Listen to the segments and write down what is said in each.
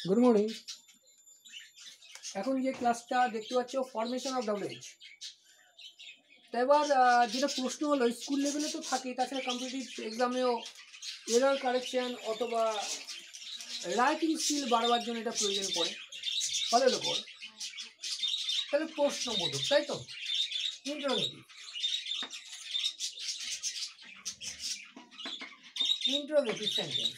Good morning. এখন যে ক্লাসটা দেখতে পাচ্ছ ফরমেশন অফ WH। তো এবার যেটা প্রশ্ন হলো স্কুল লেভেলে তো থাকে, তাছাড়া কম্পিটিটিভ এক্সামেও এরর কারেকশন অথবা রাইটিং স্কিল বাড়াবার জন্য এটা প্রয়োজন পড়ে ফলের ওপর। তাহলে প্রশ্নবোধক, তাই তো? Interrogative sentence.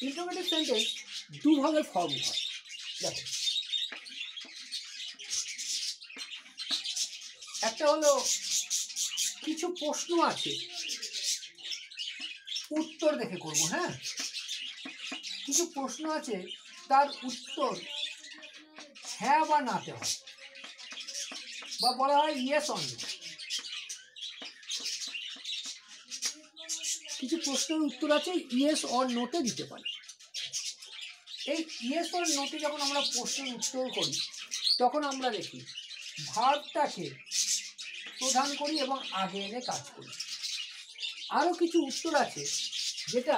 ইন্টারোগেটিভ সেন্টেন্স দুভাবে ফর্ম হয়। দেখো, একটা হলো কিছু প্রশ্ন আছে, উত্তর দেখে করব। হ্যাঁ, কিছু প্রশ্ন আছে, তার উত্তর হ্যাঁ বা নাতে হয়, বা বলা হয় ইয়েস অর নো। কিছু প্রশ্নের উত্তর আছে ইয়েস অর নোতে দিতে পারি। এই ইয়েস অর নোতে যখন আমরা প্রশ্নের উত্তর করি তখন আমরা দেখি ভার্বটাকে প্রধান করি এবং আগে এনে কাজ করি। আরও কিছু উত্তর আছে যেটা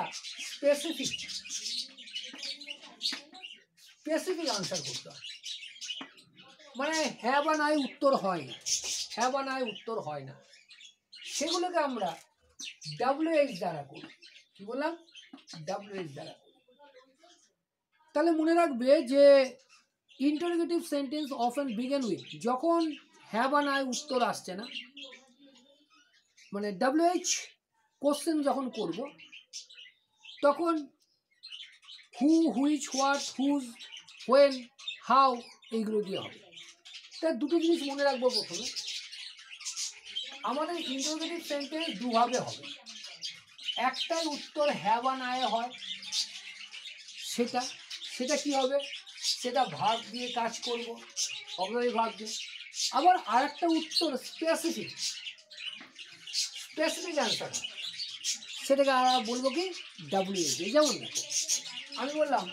স্পেসিফিক আনসার করতে হয়, মানে হ্যাঁ বা নাই উত্তর হয় না, হ্যাঁ বা নাই উত্তর হয় না, সেগুলোকে আমরা WH দ্বারা করি। কি বললাম? WH দ্বারা করি। তাহলে মনে রাখবে যে interrogative sentence often begin with, যখন হ্যাঁ বা নাই উত্তর আসছে না, মানে WH কোশ্চেন যখন করব তখন who, which, what, whose, when, how এইগুলো দিয়ে হবে। তাই দুটো জিনিস মনে রাখবো। প্রথমে আমাদের ইন্টারোগেটিভ সেন্টেন্স দুভাবে হবে। একটাই উত্তর হ্যাঁ বা নায়ে হয়, সেটা কি হবে? সেটা ভার্ব দিয়ে কাজ করব, অবয়ব ভার্ব দিয়ে। আবার আরেকটা উত্তর স্পেসিফিক অ্যান্সার, সেটাকে আমরা বলবো কি WH। যেমন দেখো, আমি বললাম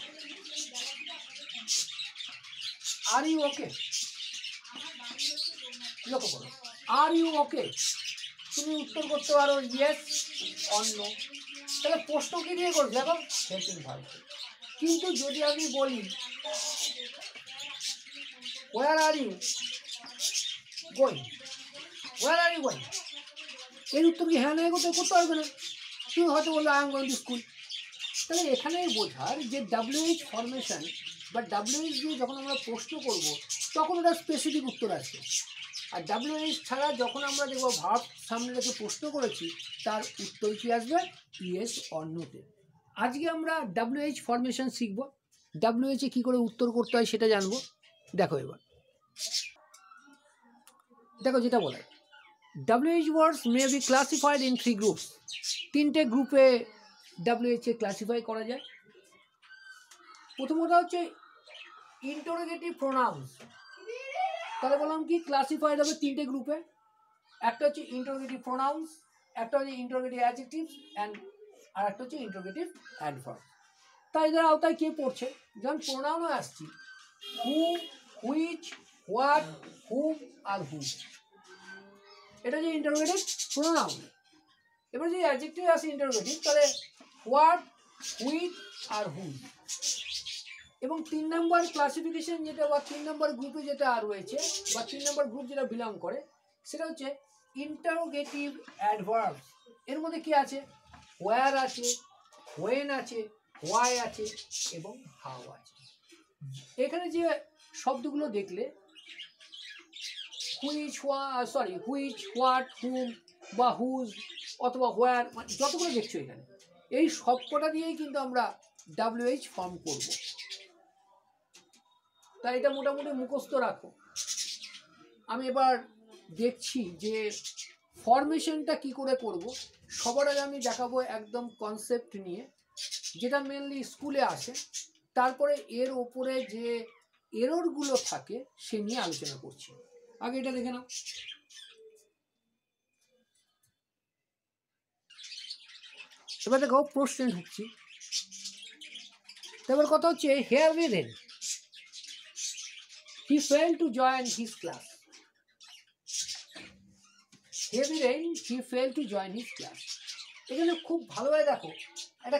আর ইউ ওকে, লক্ষ্য করো, আর ইউ ওকে, তুমি উত্তর করতে পারো ইয়েস অর নো। তাহলে প্রশ্ন কি দিয়ে করবে? দেখো হেল্পিং ভার্ব। কিন্তু যদি আমি বলি where are you going, where are you going, এর উত্তর কি হ্যাঁ না করতে পারবে না। তুমি হয়তো বললো I am going to school. তাহলে এখানেই বোঝার যে WH ফরমেশন বা WH দিয়ে যখন আমরা প্রশ্ন করব তখন ওটা স্পেসিফিক উত্তর আসবে। আর WH ছাড়া যখন আমরা দেখবো ভার্ব সামনে রেখে প্রশ্ন করেছি, তার উত্তর কি আসবে? ইয়েস অর নোতে। আজকে আমরা WH ফরমেশন শিখব, WH এ কী করে উত্তর করতে হয় সেটা জানবো। দেখো এবার, দেখো যেটা বলে WH words may be classified in 3 groups. 3টে গ্রুপে WH এ ক্লাসিফাই করা যায়। প্রথমটা হচ্ছে ইন্টারোগেটিভ প্রোনাউন্স। তাহলে বললাম কি ক্লাসিফাইড হবে 3টে গ্রুপে। একটা হচ্ছে ইন্টারোগেটিভ প্রোনাউন্স, একটা হচ্ছে ইন্টারোগেটিভ অ্যাডজেক্টিভস অ্যান্ড আর একটা হচ্ছে ইন্টারোগেটিভ অ্যাডভার্ব। তাই এদের আওতায় কে পড়ছে? যেমন প্রোনাউনও আসছি, হু, হুইচ, হোয়াট, হুম আর হুজ, এটা যে ইন্টারোগেটিভ প্রোনাউন। এবার যদি অ্যাডজেক্টিভ আসে ইন্টারোগেটিভ, তাহলে হোয়াট, হুইচ আর হুম। এবং 3 নম্বর ক্লাসিফিকেশন যেটা বা 3 নম্বর গ্রুপে যেটা রয়েছে বা 3 নম্বর গ্রুপ যেটা বিলং করে, সেটা হচ্ছে ইন্টারোগেটিভ অ্যাডভার্ব। এর মধ্যে কি আছে? ওয়্যার আছে, হোয়েন আছে, হোয়াই আছে এবং হাউ আছে। এখানে যে শব্দগুলো দেখলে হুইচ, হোয়াট, হুম বা হুজ অথবা হোয়ার, যতগুলো দেখছো এখানে, এই সবকটা দিয়েই কিন্তু আমরা WH ফর্ম করব। তাই এটা মোটামুটি মুখস্থ রাখো। আমি এবার দেখছি যে ফরমেশনটা কি করে করব। সবার আগে আমি দেখাবো একদম কনসেপ্ট নিয়ে, যেটা মেনলি স্কুলে আসে। তারপরে এর ওপরে যে এররগুলো থাকে সে নিয়ে আলোচনা করছি। আগে এটা দেখে নাও। এবার দেখো প্রশ্নে ঢুকছি। তারপর কথা হচ্ছে here we then he failed to join his class. Heavy rain, he failed to join his class. এখানে খুব ভালোভাবে দেখো একটা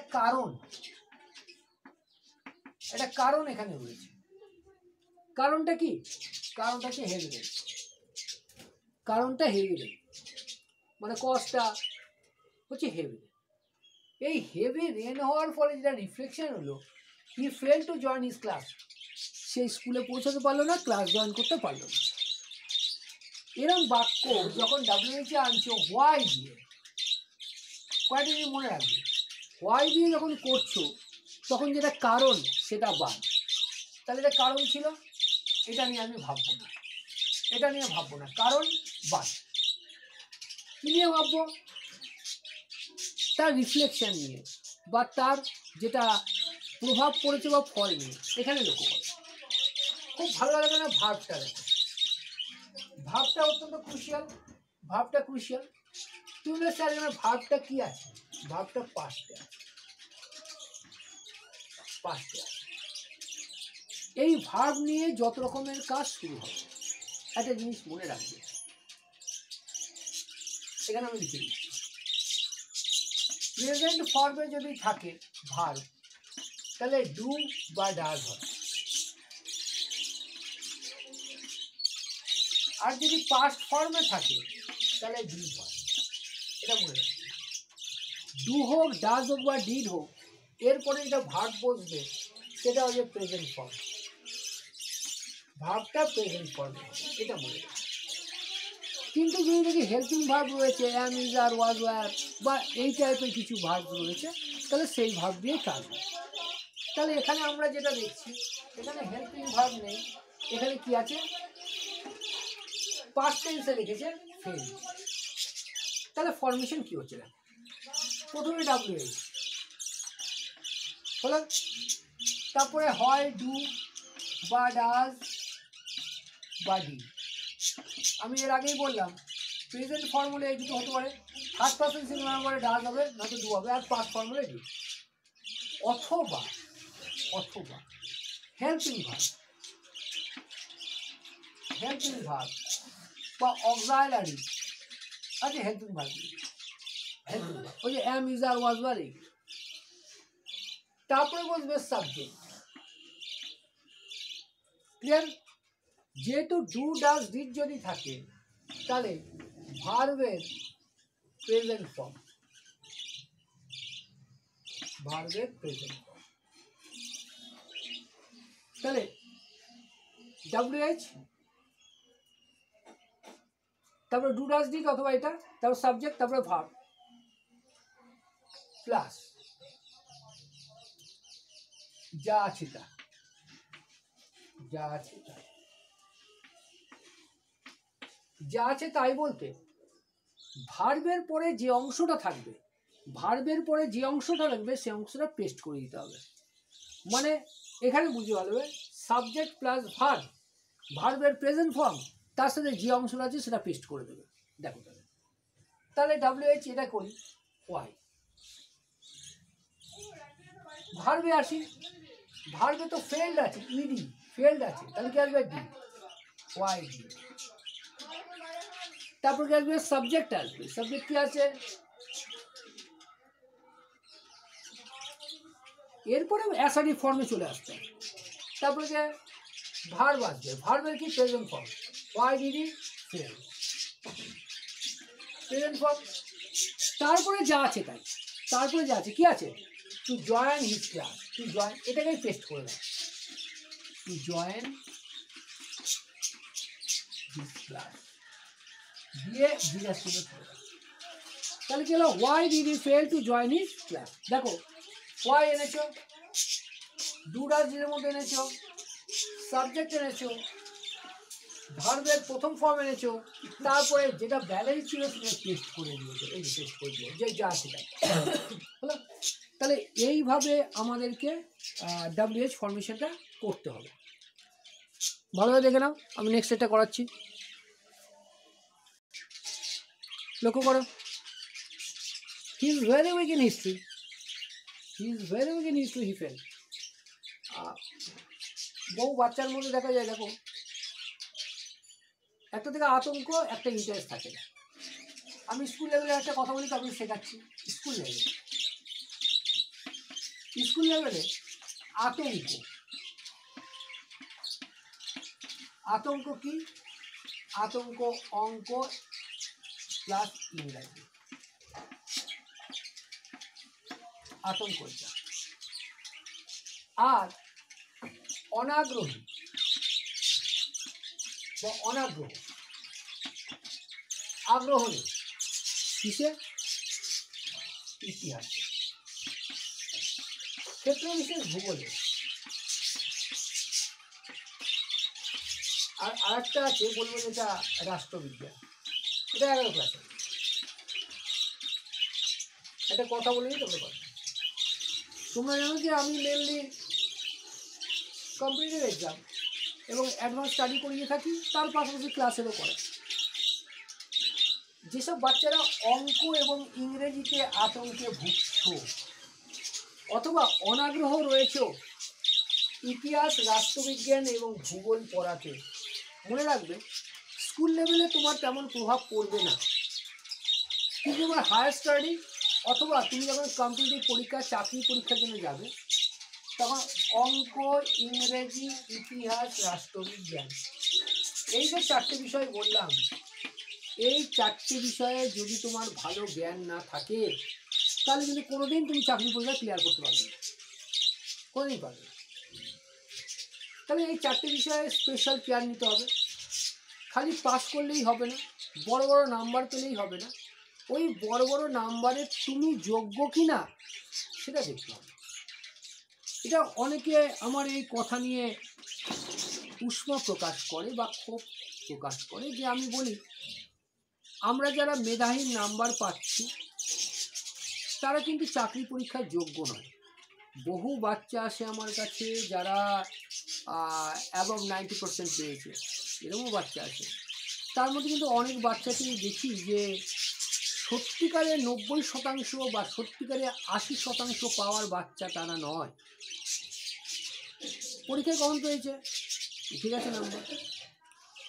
কারণ এখানে রয়েছে। কারণটা কি? কারণটা হচ্ছে হেভি রেন। কারণটা হেভি রেন, মানে কজটা হচ্ছে হেভি রেন। এই হেভি রেন হওয়ার ফলে যেটা রিফ্লেকশন হলো, he fail to join his class. সে স্কুলে পৌঁছাতে পারলো না, ক্লাস জয়েন করতে পারলো না। এরকম বাক্য যখন WH আনছো হোয়াই দিয়ে, কয়েকটা জিনিস মনে রাখবে, হোয়াই দিয়ে যখন করছো তখন যেটা কারণ সেটা বাদ। তাহলে এটা কারণ ছিল, এটা নিয়ে আমি ভাববো না, এটা নিয়ে ভাববো না, কারণ বাদ। কি নিয়ে ভাববো? তার রিফ্লেকশন নিয়ে, বা তার যেটা প্রভাব পড়েছে বা ফল নিয়ে। এখানে লক্ষ্য করো, খুব ভালো লাগে না ভাবটা দেখো, ভাবটা অত্যন্ত ক্রুশিয়াল। ভাবটা ক্রুশিয়াল। তুমি স্যার এখানে ভাবটা কি আছে? ভাবটা পাঁচটা আছে। এই ভাব নিয়ে যত রকমের কাজ শুরু হবে। একটা জিনিস মনে রাখবে, সেখানে আমি লিখে দিচ্ছি, প্রেজেন্ট ফর্মে যদি থাকে ভার্ব, তাহলে ডু বা ডাজ হয়। আর যদি পাস্ট ফর্মে থাকে তাহলে ডিড হয়। এটা মনে রাখবে। ডু হোক, ডাজ হোক বা ডিড হোক, এরপরে যেটা ভার্ব বসবে সেটা হচ্ছে প্রেজেন্ট ফর্ম। ভার্বটা প্রেজেন্ট ফর্মে, এটা মনে রাখবে। কিন্তু যদি দেখি হেল্পিং ভার্ব রয়েছে, অ্যাম, ইজ, আর, ওয়াজ, ওয়্যার বা এই টাইপের কিছু ভার্ব রয়েছে, তাহলে সেই ভার্ব দিয়ে কাজ হয়। তাহলে এখানে আমরা যেটা দেখছি, এখানে হেল্পিং ভার্ব নেই, এখানে কি আছে? পাস্ট টেন্সে লিখেছে ফেল। তাহলে ফরমেশন কি হচ্ছে? প্রথমে WH হলো, তারপরে হয় ডু বা ডাজ বা ডি। আমি এর আগেই বললাম প্রেজেন্ট ফর্মুলে এই দুটো হতে পারে, থার্ড পারসন সিঙ্গুলার নাম্বারে ডাজ হবে, নয়তো ডু হবে, আর পাস্ট ফর্মুলে ডি। অথবা হেল্পিং ভার্ব বা অক্সিলারি আছে। হেল্পিং ভার্ব ওই যে অ্যাম, ইজ, আর, ওয়াজ, ওয়্যার। তারপরে বলবে সাবজেক্ট। ক্লিয়ার? যেহেতু ডু, ডাজ, ডিড যদি থাকে তাহলে ভার্বের প্রেজেন্ট ফর্ম, তাহলে WH, তারপরে ডু, ডাজ, ডিড অথবা এটা, তারপর সাবজেক্ট, তারপরে ভার্ব প্লাস যা আছে তা। যা আছে তাই বলতে ভার্বের পরে যে অংশটা থাকবে, সে অংশটা পেস্ট করে দিতে হবে। মানে এখানে বুঝতে পারবে সাবজেক্ট প্লাস ভার্ব, ভার্বের প্রেজেন্ট ফর্ম, তার সাথে যে অংশটা আছে সেটা পেস্ট করে দেবে। দেখো তাহলে WH এটা করি, ওয়াই। ভার্বে আসি, ভার্বে তো ফেল্ড আছে, ইডি ফেল্ড আছে, তাহলে কি আসবে? Did, why did. তারপর কি আসবে? সাবজেক্ট আসবে। সাবজেক্ট কি আছে? এরপরে অ্যাসার্টিভ ফর্মে চলে আসছে। তারপরে কি ভার্ব আসবে। ভার্বের কি? Present form, why did fail, present form. তারপরে যা আছে তাই, তারপরে যা আছে কি আছে? To join his class, to join, এটাকে পেস্ট করে দাও। টু জয়েন হিজ ক্লাস দিয়ে বিরাজ করে দাও। তাহলে কি হলো? Why did he fail to join his class. দেখো ওয়াই এনেছো, ডু ডাজ ডিডের মধ্যে এনেছো, সাবজেক্ট এনেছো, ভার্বের প্রথম ফর্ম এনেছো, তারপরে যেটা ব্যালেন্স ছিল সেটা পেস্ট করে দিয়েছো। এই পেস্ট করে দিও যে যা আছে তাই হলো। তাহলে এইভাবে আমাদেরকে WH ফরমেশনটা করতে হবে। ভালোভাবে দেখে নাও, আমি নেক্সট এটা করাচ্ছি। লক্ষ্য করো, he is very weak in history, he fail. বহু বাচ্চার মধ্যে দেখা যায়, দেখো একটা থেকে আতঙ্ক, একটা ইন্টারেস্ট থাকে। আমি স্কুল লেভেলে একটা কথা বলি, তারপরে শেখাচ্ছি স্কুল লেভেলে। স্কুল লেভেলে আতঙ্ক, আতঙ্ক কি? আতঙ্ক অঙ্ক প্লাস ইংরাজি, আতঙ্ক এটা। আর অনাগ্রহী বা অনাগ্রহ, আগ্রহ নেই কিসে? ইতিহাস, ক্ষেত্র বিশেষ ভূগোলে। আর আরেকটা আছে বলবো যেটা রাষ্ট্রবিজ্ঞান, এটা 11 ক্লাসে। একটা কথা বলে নিই তোমরা কথা। তোমরা জানো যে আমি মেনলি কম্পিটিটিভ এক্সাম এবং অ্যাডভান্স স্টাডি করিয়ে থাকি, তার পাশাপাশি ক্লাসেরও করে। যেসব বাচ্চারা অঙ্ক এবং ইংরেজিতে আতঙ্কে ভুগছ অথবা অনাগ্রহ রয়েছে ইতিহাস, রাষ্ট্রবিজ্ঞান এবং ভূগোল পড়াতে, মনে রাখবে স্কুল লেভেলে তোমার তেমন প্রভাব পড়বে না, কিন্তু তোমার হায়ার স্টাডি অথবা তুমি যখন কম্পিটিটিভ পরীক্ষা, চাকরি পরীক্ষার জন্য যাবে, তখন অঙ্ক, ইংরেজি, ইতিহাস, রাষ্ট্রবিজ্ঞান, এই যে 4টে বিষয় বললাম, এই 4টে বিষয়ে যদি তোমার ভালো জ্ঞান না থাকে তাহলে কিন্তু কোনোদিন তুমি চাকরি পরীক্ষা ক্লিয়ার করতে পারবে না, কোনোদিন পারবে না। তাহলে এই 4টে বিষয়ে স্পেশাল কেয়ার নিতে হবে। খালি পাস করলেই হবে না, বড় বড় নাম্বার পেলেই হবে না, ওই বড় বড় নাম্বারে তুমি যোগ্য কি না সেটা দেখতে হবে। এটা অনেকে আমার এই কথা নিয়ে উষ্মা প্রকাশ করে বা ক্ষোভ প্রকাশ করে, যে আমি বলি আমরা যারা মেধাহীন নাম্বার পাচ্ছি তারা কিন্তু চাকরি পরীক্ষার যোগ্য নয়। বহু বাচ্চা আসে আমার কাছে যারা অ্যাবভ 90% পেয়েছে, এরকমও বাচ্চা আছে। তার মধ্যে কিন্তু অনেক বাচ্চাকেই দেখি যে সত্যিকারে 90% বা সত্যিকারে 80% পাওয়ার বাচ্চা তারা নয়। পরীক্ষায় কমন পেয়েছে, ঠিক আছে নাম্বার,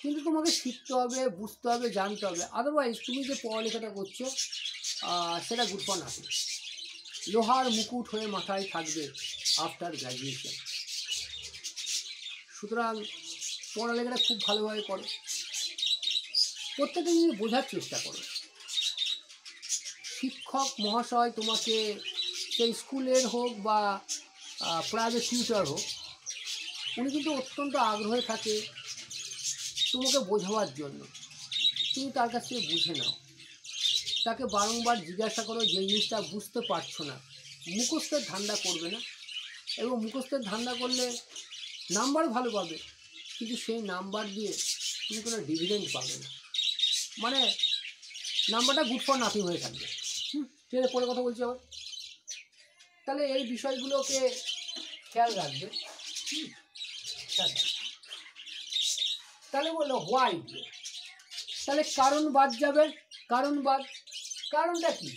কিন্তু তোমাকে শিখতে হবে, বুঝতে হবে, জানতে হবে। আদারওয়াইজ তুমি যে পড়ালেখাটা করছো সেটা গুড ফর নাথিং। লোহার মুকুট হয়ে মাথায় থাকবে আফটার গ্র্যাজুয়েশন। সুতরাং পড়ালেখাটা খুব ভালোভাবে করো, প্রত্যেকটা জিনিস বোঝার চেষ্টা করো। শিক্ষক মহাশয় তোমাকে সেই স্কুলের হোক বা প্রাইভেট টিউটর হোক, উনি কিন্তু অত্যন্ত আগ্রহে থাকে তোমাকে বোঝাবার জন্য। তুমি তার কাছ থেকে বুঝে নাও, তাকে বারংবার জিজ্ঞাসা করো যে জিনিসটা বুঝতে পারছো না। মুখস্থের ধান্দা করবে না, এবং মুখস্থের ধান্দা করলে নাম্বার ভালো পাবে, কিন্তু সেই নাম্বার দিয়ে তুমি কোনো ডিভিডেন্ড পাবে না, মানে নাম্বারটা গুড ফর নাথিং হয়ে থাকবে। ঠিক আছে, পরে কথা বলছি আবার। তাহলে এই বিষয়গুলোকে খেয়াল রাখবে। তাহলে বললো হোয়াই, তাহলে কারণ বাদ যাবে। কারণ বাদ, কারণটা কি?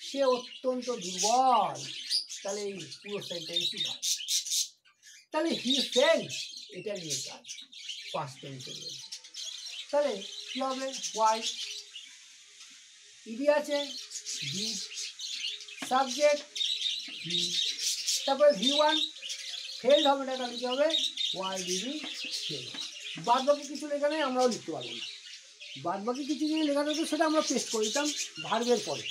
সে অত্যন্ত দুর্বল, তাহলে এই পুরো সেন্টেন্সই বাদ। তাহলে হি ফেল্ড, এটা নিয়ে কাজ, পাস্ট টেন্সে রয়েছে। তাহলে কি হবে? হোয়াই, ইডি আছে, বি, সাবজেক্ট বি, তারপরে V1 ফেল্ড হবে না, তাহলে কি হবে? Why did he fail. বাদ বাকি কিছু লেখা নেই, আমরাও লিখতে পারবো না। বাদ বাকি কিছু যদি লেখা থাকতো সেটা আমরা পেস্ট করে দিতাম ভার্বের পরে।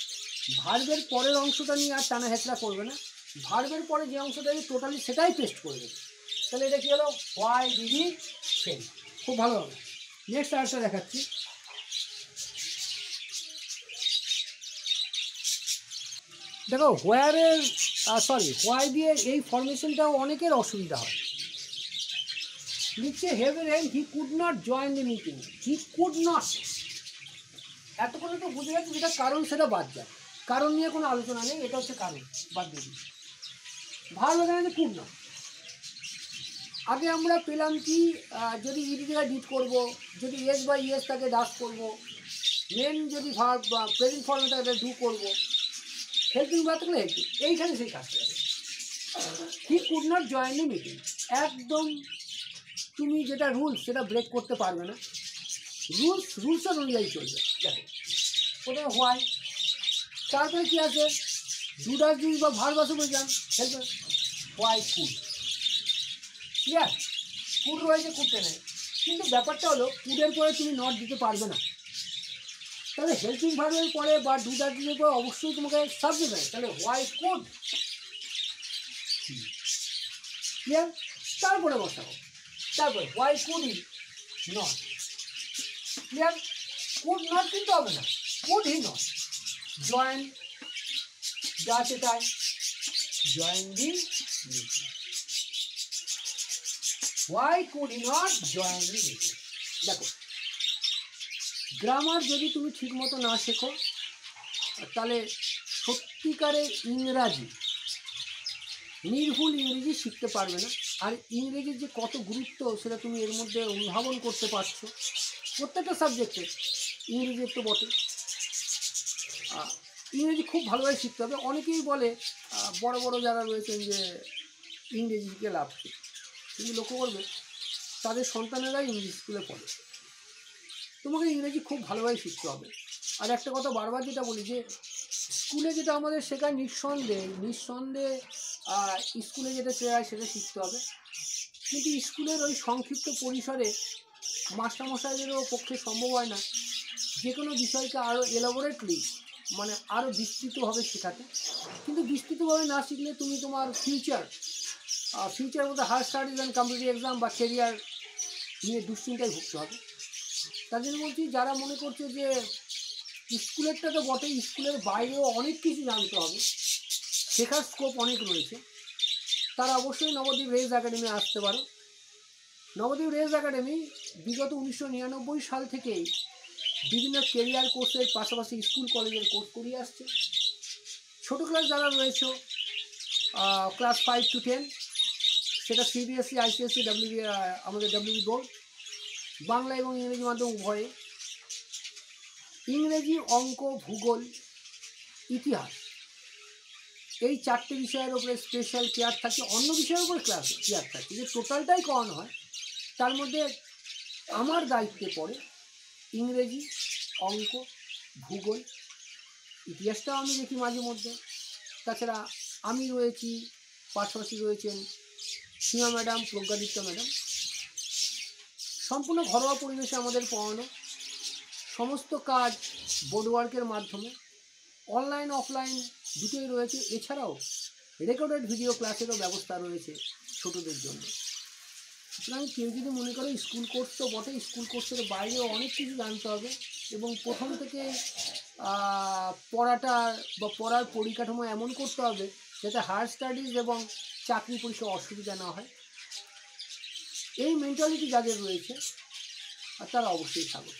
ভার্বের পরের অংশটা নিয়ে আর টানা হেঁচড়া করবে না, ভার্বের পরে যে অংশটা আছে টোটালি সেটাই পেস্ট করে দেবে। তাহলে এটা কী হলো? Why did he fail. খুব ভালো হবে। নেক্সট আরেকটা দেখাচ্ছি। দেখো হোয়ারের হোয়াই দিয়ে এই ফরমেশনটাও অনেকের অসুবিধা হয়। লিখছে heaven he could not join the meeting, he could not. এতক্ষণে তো বুঝে গেছে যেটা কারণ সেটা বাদ যায়, কারণ নিয়ে কোনো আলোচনা নেই, এটা হচ্ছে কারণ, বাদ দিয়ে দিই। ভালো লাগে কুড নট। আগে আমরা পেলাম কি, যদি ইডি থেকে ডিট করবো, যদি এস বা ইএস তাকে ডাস করবো, মেন যদি ভার্ব বা প্রেজেন্ট ফর্মে তাকে ডু করবো, হেল্পিং ভার্ব থাকলে হেল্পিং, এইখানে সেই কাজটা হবে। হি could not join the meeting, একদম তুমি যেটা রুলস সেটা ব্রেক করতে পারবে না, রুলসের অনুযায়ী চলবে। দেখো প্রথমে হোয়াই, তারপরে কী আছে? ডু ডাজ ডু বা ভার্ব আছে বলে যান helper why could clear could রয়েছে কুডটা নেই কিন্তু ব্যাপারটা হলো কুডের পরে তুমি নট দিতে পারবে না তাহলে হেল্পিং ভার্বের পরে বা ডু ডাজ ডু এর পরে অবশ্যই তোমাকে সাবজেক্ট আছে তাহলে হোয়াই কুড ক্লিয়ার তারপরে বসাবো তারপরে why could E not clear could not কিন্তু হবে না কুড হি নট জয়েন যা আছে তাই join the meeting why could he not join the meeting দেখো গ্রামার যদি তুমি ঠিক মতো না শেখো তাহলে সত্যিকারের ইংরাজি নির্ভুল ইংরেজি শিখতে পারবে না আর ইংরেজির যে কত গুরুত্ব সেটা তুমি এর মধ্যে অনুধাবন করতে পারছো প্রত্যেকটা সাবজেক্টে ইংরেজির তো বটে ইংরেজি খুব ভালোভাবে শিখতে হবে অনেকেই বলে বড় বড় যারা রয়েছেন যে ইংরেজি শিখে লাভ কি কিন্তু লক্ষ্য করবে তাদের সন্তানেরাই ইংলিশ স্কুলে পড়ে তোমাকে ইংরেজি খুব ভালোভাবে শিখতে হবে আর একটা কথা বারবার যেটা বলি যে স্কুলে যেটা আমাদের শেখায় নিঃসন্দেহে স্কুলে যেটা শেখায় সেটা শিখতে হবে কিন্তু স্কুলের ওই সংক্ষিপ্ত পরিসরে মাস্টারমশাইদেরও পক্ষে সম্ভব হয় না যে কোনো বিষয়কে আরও এলাবোরেটলি মানে আরও বিস্তৃতভাবে শেখাতে কিন্তু বিস্তৃতভাবে না শিখলে তুমি তোমার ফিউচার মধ্যে higher studies and competitive exam বা কেরিয়ার নিয়ে দুশ্চিন্তায় ভুগতে হবে তার জন্য বলছি যারা মনে করছে যে স্কুলেরটা তো বটে স্কুলের বাইরেও অনেক কিছু জানতে হবে শেখার স্কোপ অনেক রয়েছে তারা অবশ্যই নবদ্বীপ রেজ একাডেমি আসতে পারো নবদ্বীপ রেজ একাডেমি বিগত 1999 সাল থেকেই বিভিন্ন কেরিয়ার কোর্সের পাশাপাশি স্কুল কলেজের কোর্স করিয়ে আসছে ছোটো ক্লাস যারা রয়েছে ক্লাস 5 to 10 সেটা সিবিএসসি আইসিএসসি আমাদের ডব্লিউবি বোর্ড বাংলা এবং ইংরেজি মাধ্যম উভয়ে ইংরেজি অঙ্ক ভূগোল ইতিহাস এই চারটে বিষয়ের উপরে স্পেশাল কেয়ার থাকে অন্য বিষয়ের উপর কেয়ার থাকে যে টোটালটাই করানো হয় তার মধ্যে আমার দায়িত্বে পড়ে ইংরেজি অঙ্ক ভূগোল ইতিহাসটাও আমি দেখি মাঝে মধ্যে তাছাড়া আমি রয়েছি পাশাপাশি রয়েছেন সীমা ম্যাডাম প্রজ্ঞাদিত্য ম্যাডাম সম্পূর্ণ ঘরোয়া পরিবেশে আমাদের পড়ানো সমস্ত কাজ বোর্ডওয়ার্কের মাধ্যমে অনলাইন অফলাইন দুটোই রয়েছে এছাড়াও রেকর্ডেড ভিডিও ক্লাসেরও ব্যবস্থা রয়েছে ছোটদের জন্য সুতরাং কেউ যদি মনে করে স্কুল কোর্স তো বটে স্কুল কোর্সের বাইরেও অনেক কিছু জানতে হবে এবং প্রথম থেকে পড়াটা বা পড়ার পরিকাঠামো এমন করতে হবে যাতে হায়ার স্টাডিজ এবং চাকরি পরীক্ষায় অসুবিধা না হয় এই মেন্টালিটি যাদের রয়েছে তারা অবশ্যই স্বাগত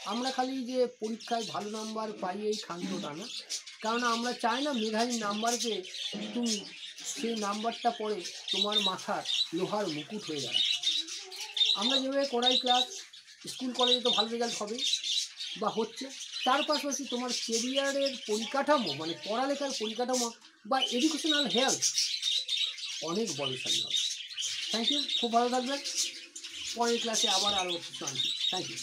আমরা খালি যে পরীক্ষায় ভালো নাম্বার পাই এই ক্ষান্তটা না কারণ আমরা চাই না মেধাবী নাম্বারকে তুমি সেই নাম্বারটা পড়ে তোমার মাথার লোহার মুকুট হয়ে যাবে আমরা যেভাবে করাই ক্লাস স্কুল কলেজে তো ভালো রেজাল্ট হবেই বা হচ্ছে তার পাশাপাশি তোমার কেরিয়ারের পরিকাঠামো মানে পড়ালেখার পরিকাঠামো বা এডুকেশনাল হেলথ অনেক বলশালী হবে থ্যাংক ইউ খুব ভালো থাকবেন পরের ক্লাসে আবার আরও কিছু আনছি থ্যাংক ইউ